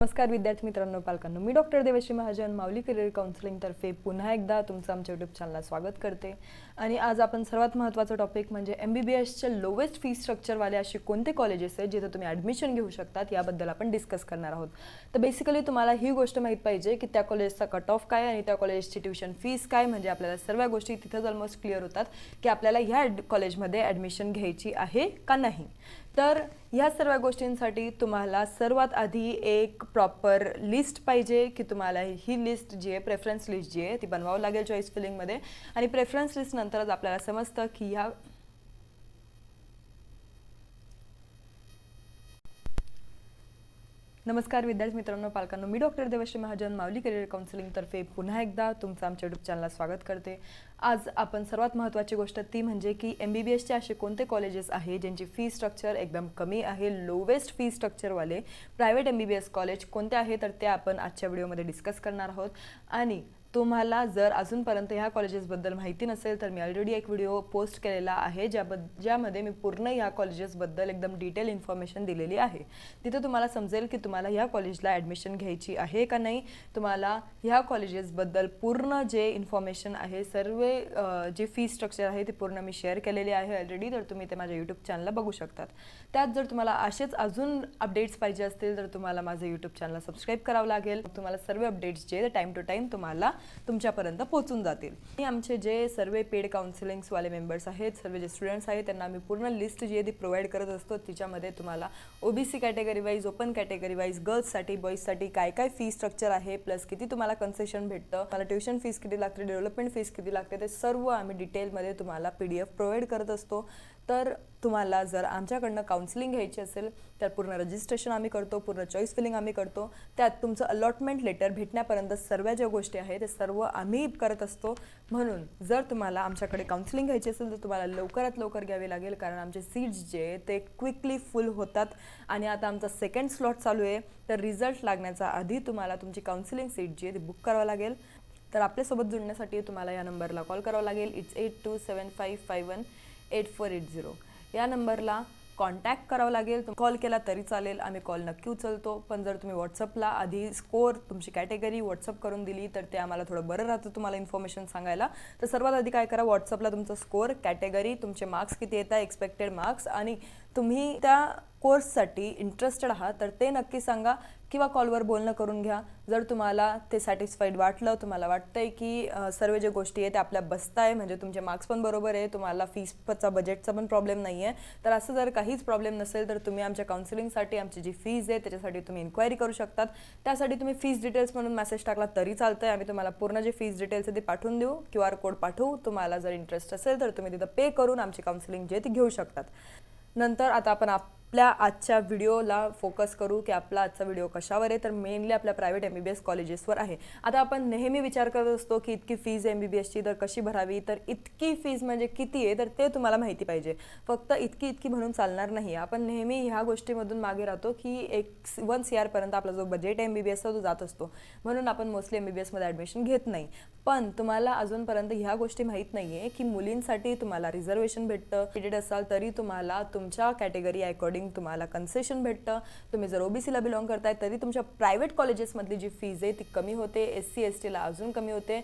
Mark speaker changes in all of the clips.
Speaker 1: नमस्कार विद्यार्थी मित्रांनो, पालकांनो, मी डॉक्टर देवश्री महाजन माऊली करिअर काउन्सिलिंग तर्फे पुन्हा एकदा तुमचं आमच्या यूट्यूब चॅनलला स्वागत करते। आणि आज आपण सर्वात महत्त्वाचा टॉपिक म्हणजे MBBSच्या लोवेस्ट फी स्ट्रक्चरवाले असे कोणते कॉलेजेस आहेत जिथे तुम्ही ॲडमिशन घेऊ शकतात याबद्दल आपण डिस्कस करणार आहोत। तर बेसिकली तुम्हाला ही गोष्ट माहीत पाहिजे की त्या कॉलेजचा कट ऑफ काय आणि त्या कॉलेजची ट्यूशन फीस काय, म्हणजे आपल्याला सर्व गोष्टी तिथेच ऑलमोस्ट क्लिअर होतात की आपल्याला ह्या कॉलेजमध्ये ॲडमिशन घ्यायची आहे का नाही। तर ह्या सर्व गोष्टींसाठी तुम्हाला सर्वात आधी एक प्रॉपर लिस्ट पाहिजे की तुम्हाला ही लिस्ट जी आहे प्रेफरन्स लिस्ट जी आहे ती बनवावं लागेल चॉईस फिलिंगमध्ये। आणि प्रेफरन्स लिस्ट नंतरच आपल्याला समजतं की ह्या नमस्कार विद्यार्थी मित्रांनो, पालकांनो, मी डॉक्टर देवश्री महाजन माऊली करिअर काउन्सिलिंग तर्फे पुन्हा एकदा तुमचं आमच्या यूट्यूब चॅनलला स्वागत करते। आज आपण सर्वात महत्त्वाची गोष्ट ती म्हणजे की MBBSचे असे कोणते कॉलेजेस आहे ज्यांची फी स्ट्रक्चर एकदम कमी आहे, लोवेस्ट फी स्ट्रक्चरवाले प्रायव्हेट MBBS कॉलेज कोणते आहे, तर ते आपण आजच्या व्हिडिओमध्ये डिस्कस करणार आहोत। आणि तुम्हाला जर अजूनपर्यंत ह्या कॉलेजेसबद्दल माहिती नसेल तर मी ऑलरेडी एक व्हिडिओ पोस्ट केलेला आहे ज्यामध्ये मी पूर्ण ह्या कॉलेजेसबद्दल एकदम डिटेल इन्फॉर्मेशन दिलेली आहे। तिथे तुम्हाला समजेल की तुम्हाला ह्या कॉलेजला ॲडमिशन घ्यायची आहे का नाही। तुम्हाला ह्या कॉलेजेसबद्दल पूर्ण जे इन्फॉर्मेशन आहे, सर्व जे फी स्ट्रक्चर आहे ते पूर्ण मी शेअर केलेली आहे ऑलरेडी, तर तुम्ही ते माझ्या यूट्यूब चॅनलला बघू शकतात। त्यात जर तुम्हाला असेच अजून अपडेट्स पाहिजे असतील तर तुम्हाला माझं यूट्यूब चॅनल सबस्क्राईब करावं लागेल। तुम्हाला सर्व अपडेट्स जे टाईम टू टाईम तुम्हाला तुमच्यापर्यंत पोहोचून जातील। आणि आमचे जे सर्व पेड काउन्सिलिंग्सवाले मेंबर्स आहेत, सर्व जे स्टुडंट्स आहेत, त्यांना आम्ही पूर्ण लिस्ट जी आहे ती प्रोव्हाइड करत असतो। तिच्यामध्ये तुम्हाला OBC category wise, open category wise, गर्ल्ससाठी, बॉईजसाठी काय काय फी स्ट्रक्चर आहे, प्लस किती तुम्हाला कन्सेशन भेटतं, मला ट्युशन फीस किती लागते, डेव्हलपमेंट फीस किती लागते, ते सर्व आम्ही डिटेलमध्ये तुम्हाला PDF प्रोव्हाइड करत असतो। तर तुम्हाला जर आमच्याकडनं काउन्सिलिंग घ्यायची असेल तर पूर्ण रजिस्ट्रेशन आम्ही करतो, पूर्ण चॉईस फिलिंग आम्ही करतो, त्यात तुमचं अलॉटमेंट लेटर भेटण्यापर्यंत सर्व ज्या गोष्टी आहेत ते सर्व आम्ही करत असतो। म्हणून जर तुम्हाला आमच्याकडे काउन्सिलिंग घ्यायची असेल तर तुम्हाला लवकरात लवकर घ्यावी लागेल, कारण आमचे सीट्स जे ते क्विकली फुल होतात आणि आता आमचा सेकंड स्लॉट चालू आहे। तर रिझल्ट लागण्याचा आधी तुम्हाला तुमची काउन्सिलिंग सीट जी आहे ती बुक करावं लागेल। तर आपल्यासोबत जुळण्यासाठी तुम्हाला या नंबरला कॉल करावा लागेल। इट्स 8275518480 या नंबरला कॉन्टॅक्ट करावं लागेल। कॉल केला तरी चालेल, आम्ही कॉल नक्की उचलतो। पण जर तुम्ही व्हॉट्सअपला आधी स्कोर, तुमची कॅटेगरी व्हॉट्सअप करून दिली तर ते आम्हाला थोडं बरं राहतं तुम्हाला इन्फॉर्मेशन सांगायला। तर सर्वात आधी काय करा, व्हॉट्सअपला तुमचा स्कोर, कॅटेगरी, तुमचे मार्क्स किती येतात, एक्सपेक्टेड मार्क्स, आणि तुम्ही त्या कोर्ससाठी इंटरेस्टेड आहात तर ते नक्की सांगा किंवा कॉलवर बोलणं करून घ्या। जर तुम्हाला ते सॅटिस्फाईड वाटलं, तुम्हाला वाटतंय की सर्व जे गोष्टी आहेत ते आपल्या बसताय, म्हणजे तुमचे मार्क्स पण बरोबर आहे, तुम्हाला फीसचा बजेटचा पण प्रॉब्लेम नाही आहे, तर असं जर काहीच प्रॉब्लेम नसेल तर तुम्ही आमच्या काउन्सिलिंगसाठी आमची जी फीज आहे त्याच्यासाठी तुम्ही इन्क्वायरी करू शकतात। त्यासाठी तुम्ही फीस डिटेल्स म्हणून मेसेज टाकला तरी चालतंय, आम्ही तुम्हाला पूर्ण जे फीस डिटेल्स आहे ते पाठवून देऊ, QR कोड पाठवू। तुम्हाला जर इंटरेस्ट असेल तर तुम्ही तिथं पे करून आमची काउन्सिलिंग जे ती घेऊ शकतात। नंतर आता आपण आपल्या आजच्या व्हिडिओला फोकस करू की आपला आजचा व्हिडिओ कशावर आहे, तर मेनली आपल्या प्रायव्हेट MBBS कॉलेजेसवर आहे। आता आपण नेहमी विचार करत असतो की इतकी फीज MBBSची तर कशी भरावी, तर इतकी फीज म्हणजे किती आहे तर ते तुम्हाला माहिती पाहिजे। फक्त इतकी म्हणून चालणार नाही। आपण नेहमी ह्या गोष्टीमधून मागे राहतो की 1 CR पर्यंत आपला जो बजेट MBBSचा तो जात असतो, म्हणून आपण मोस्टली MBBSमध्ये ॲडमिशन घेत नाही। पण तुम्हाला अजूनपर्यंत ह्या गोष्टी माहीत नाही आहे की मुलींसाठी तुम्हाला रिझर्वेशन भेटतं, सीटेड असाल तरी तुम्हाला तुमच्या कॅटेगरी अकॉर्डिंग तुम्हाला कन्सेशन भेटतं। तुम्ही जर OBCला बिलॉंग करताय तरी तुमच्या प्रायव्हेट कॉलेजेसमधली जी फीज आहे ती कमी होते, SC STला अजून कमी होते।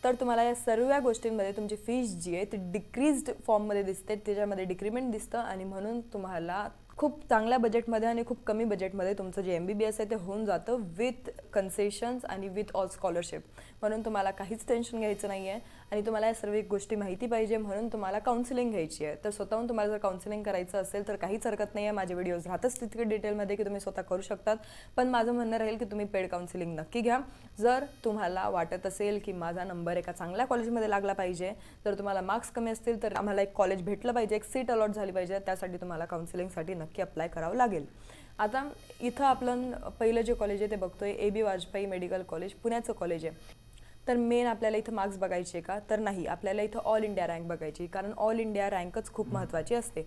Speaker 1: तर तुम्हाला या सर्व गोष्टींमध्ये तुमची फीस जी आहे ती डिक्रीज्ड फॉर्ममध्ये दिसते, त्याच्यामध्ये डिक्रीमेंट दिसतं, आणि म्हणून तुम्हाला खूप चांगल्या बजेटमध्ये आणि खूप कमी बजेटमध्ये तुमचं जे MBBS आहे ते होऊन जातं विथ कन्सेशन्स आणि विथ ऑल स्कॉलरशिप। म्हणून तुम्हाला काहीच टेन्शन घ्यायचं नाही आहे आणि तुम्हाला या सर्व गोष्टी माहिती पाहिजे, म्हणून तुम्हाला काउन्सिलिंग घ्यायची आहे। तर स्वतःहून तुम्हाला जर काउन्सिलिंग करायचं असेल तर काहीच हरकत नाही आहे, माझे व्हिडिओज राहतच तितके डिटेलमध्ये की तुम्ही स्वतः करू शकतात। पण माझं म्हणणं राहील की तुम्ही पेड काउन्सिलिंग नक्की घ्या। जर तुम्हाला वाटत असेल की माझा नंबर एका चांगल्या कॉलेजमध्ये लागला पाहिजे, जर तुम्हाला मार्क्स कमी असतील तर आम्हाला एक कॉलेज भेटलं पाहिजे, एक सीट अलॉट झाली पाहिजे, त्यासाठी तुम्हाला काउन्सिलिंगसाठी नक्की अप्लाय करावं लागेल। आता इथं आपण पहिलं जे कॉलेज आहे ते बघतोय AB वाजपेयी मेडिकल कॉलेज, पुण्याचं कॉलेज आहे। तर मेन आपल्याला इथं मार्क्स बघायचे का, तर नाही, आपल्याला इथं ऑल इंडिया रँक बघायची, कारण ऑल इंडिया रँकच खूप महत्त्वाची असते।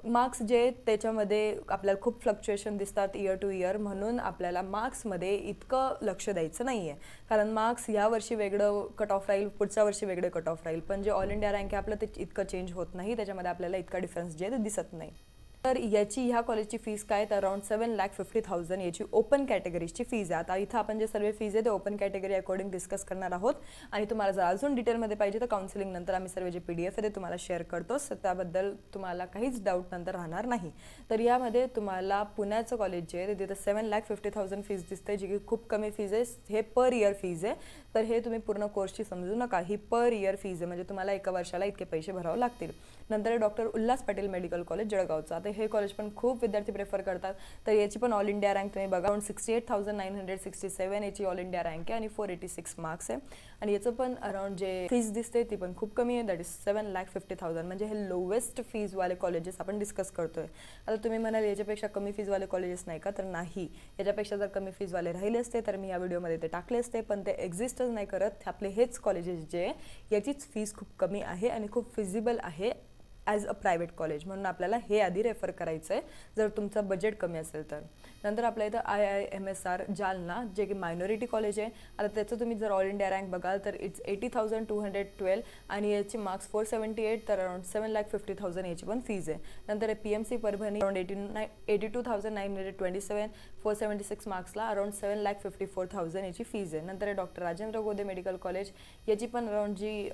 Speaker 1: मार्क्स जे त्याच्यामध्ये आपल्याला खूप फ्लक्च्युएशन दिसतात इयर टू इयर, म्हणून आपल्याला मार्क्समध्ये इतकं लक्ष द्यायचं नाही आहे, कारण मार्क्स या वर्षी वेगळं कट ऑफ राहील, पुढच्या वर्षी वेगळं कट ऑफ राहील, पण जे ऑल इंडिया रँक आहे आपलं ते इतकं चेंज होत नाही, त्याच्यामध्ये आपल्याला इतका डिफरन्स जे ते दिसत नाही। तर याची ह्या कॉलेजची फीस काय तर अराउंड 7,50,000 याची ओपन कॅटेगरीची फीज आहे. आता इथं आपण जे सर्व फीज आहे ते ओपन कॅटेगरी अकॉर्डिंग डिस्कस करणार आहोत आणि तुम्हाला जर अजून डिटेलमध्ये पाहिजे तर काउन्सिलिंग नंतर आम्ही सर्व जे PDF आहे ते तुम्हाला शेअर करतोच, त्याबद्दल तुम्हाला काहीच डाऊट नंतर राहणार नाही. तर यामध्ये तुम्हाला पुण्याचं कॉलेज जे आहे तिथं 7,50,000 फीज दिसते, जी की खूप कमी फीज आहे. हे पर इयर फीज आहे, तर हे तुम्ही पूर्ण कोर्सची समजू नका, ही पर इयर फीज आहे, म्हणजे तुम्हाला एका वर्षाला इतके पैसे भरावे लागतील. नंतर doctor Ulhas Patil medical college जळगावचं. आता हे कॉलेज पण खूप विद्यार्थी प्रेफर करतात, तर याची पण ऑल इंडिया रँक तुम्ही बघा, 68,967 याची ऑल इंडिया रँक आहे आणि 486 मार्क्स आहे. आणि याचं पण अराउंड जे फीज दिसते ती पण खूप कमी आहे, दॅट इज 7,50,000. म्हणजे हे लोवेस्ट फीजवाले कॉलेजेस आपण डिस्कस करतोय. आता तुम्ही म्हणाल याच्यापेक्षा कमी फीजवाले कॉलेजेस नाही का, तर नाही, याच्यापेक्षा जर कमी फीजवाले राहिले असते तर मी या व्हिडिओमध्ये ते टाकले असते, पण ते एक्झिस्टच नाही करत. आपले हेच कॉलेजेस जे याचीच फीज खूप कमी आहे आणि खूप फिजिबल आहे ॲज अ प्रायव्हेट कॉलेज, म्हणून आपल्याला हे आधी रेफर करायचं आहे जर तुमचं बजेट कमी असेल तर. नंतर आपल्या इथं IIMSR जालना, जे की मायनॉरिटी कॉलेज आहे. आता त्याचं तुम्ही जर ऑल इंडिया रँक बघाल तर इट्स 80,212 आणि याची मार्क्स 478, तर अराउंड 7,50,000 याची पण फीज आहे. नंतर PMC परभणी अराउंड 82,927, 476 मार्क्सला अराउंड 7,54,000 याची फीज आहे. नंतर डॉक्टर राजेंद्र गोदे मेडिकल कॉलेज, याची पण अराउंड जी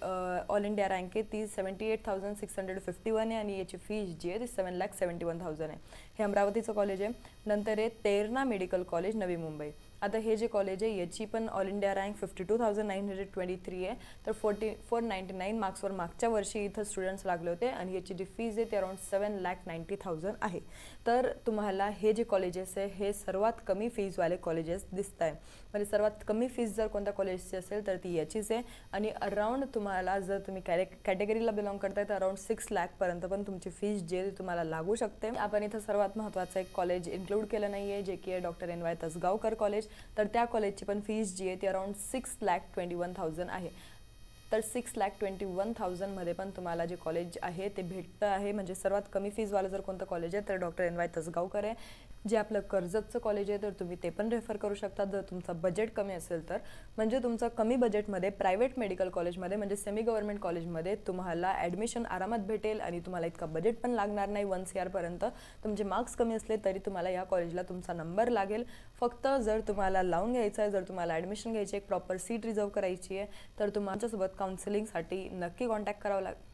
Speaker 1: ऑल इंडिया रँक आहे ती 78,651 आहे आणि याची फीज जी आहे ती 7,71,000 आहे. हे अमरावतीचं कॉलेज आहे. नंतर आहे तेरणा मेडिकल कॉलेज नवी मुंबई. आता हे जे कॉलेज आहे याची पण ऑल इंडिया रँक 52,923 आहे, तर 499 मार्क्सवर मागच्या वर्षी इथं स्टुडंट्स लागले होते आणि याची जी फीज आहे ती अराउंड 7,90,000 आहे. तर तुम्हाला हे जे कॉलेजेस आहे हे सर्वात कमी फीजवाले कॉलेजेस दिसत आहे. म्हणजे सर्वात कमी फीज जर कोणत्या कॉलेजची असेल तर ती याचीच आहे. आणि अराउंड तुम्हाला जर तुम्ही कॅटेगरीला बिलॉंग करताय तर अराउंड 6 लाखपर्यंत पण तुमची फीज जे तुम्हाला लागू शकते. आपण इथं सर्वात महत्त्वाचं एक कॉलेज इन्क्लूड केलं नाही आहे, जे की आहे डॉक्टर NY तसगावकर कॉलेज. तर त्या कॉलेजची पण फीज जी आहे ती अराउंड 6,21,000 आहे. तर 6,21,000 मध्ये पण तुम्हाला जे कॉलेज आहे ते भेटतं आहे. म्हणजे सर्वात कमी फीजवालं जर कोणतं कॉलेज आहे तर डॉक्टर NY तसगावकर आहे, जे आपलं कर्जतचं कॉलेज आहे, तर तुम्ही ते पण रेफर करू शकता जर तुमचं बजेट कमी असेल तर. म्हणजे तुमचं कमी बजेटमध्ये प्रायव्हेट मेडिकल कॉलेजमध्ये म्हणजे सेमी गव्हर्नमेंट कॉलेजमध्ये तुम्हाला ॲडमिशन आरामात भेटेल आणि तुम्हाला इतका बजेट पण लागणार नाही 1 CR पर्यंत. तुमचे मार्क्स कमी असले तरी तुम्हाला या कॉलेजला तुमचा नंबर लागेल. फक्त जर तुम्हाला लावून घ्यायचं आहे, जर तुम्हाला ॲडमिशन घ्यायची, एक प्रॉपर सीट रिझर्व करायची आहे, तर तुमच्यासोबत काउन्सिलिंगसाठी नक्की कॉन्टॅक्ट करावं लागेल.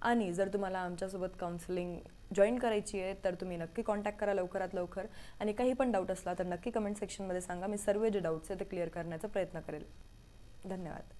Speaker 1: आणि जर तुम्हाला आमच्यासोबत काउन्सिलिंग जॉईन करायची आहे तर तुम्ही नक्की कॉन्टॅक्ट करा लवकरात लवकर. आणि काही पण डाऊट असला तर नक्की कमेंट सेक्शनमध्ये सांगा, मी सर्व जे डाऊट्स आहे ते क्लिअर करण्याचा प्रयत्न करेल. धन्यवाद.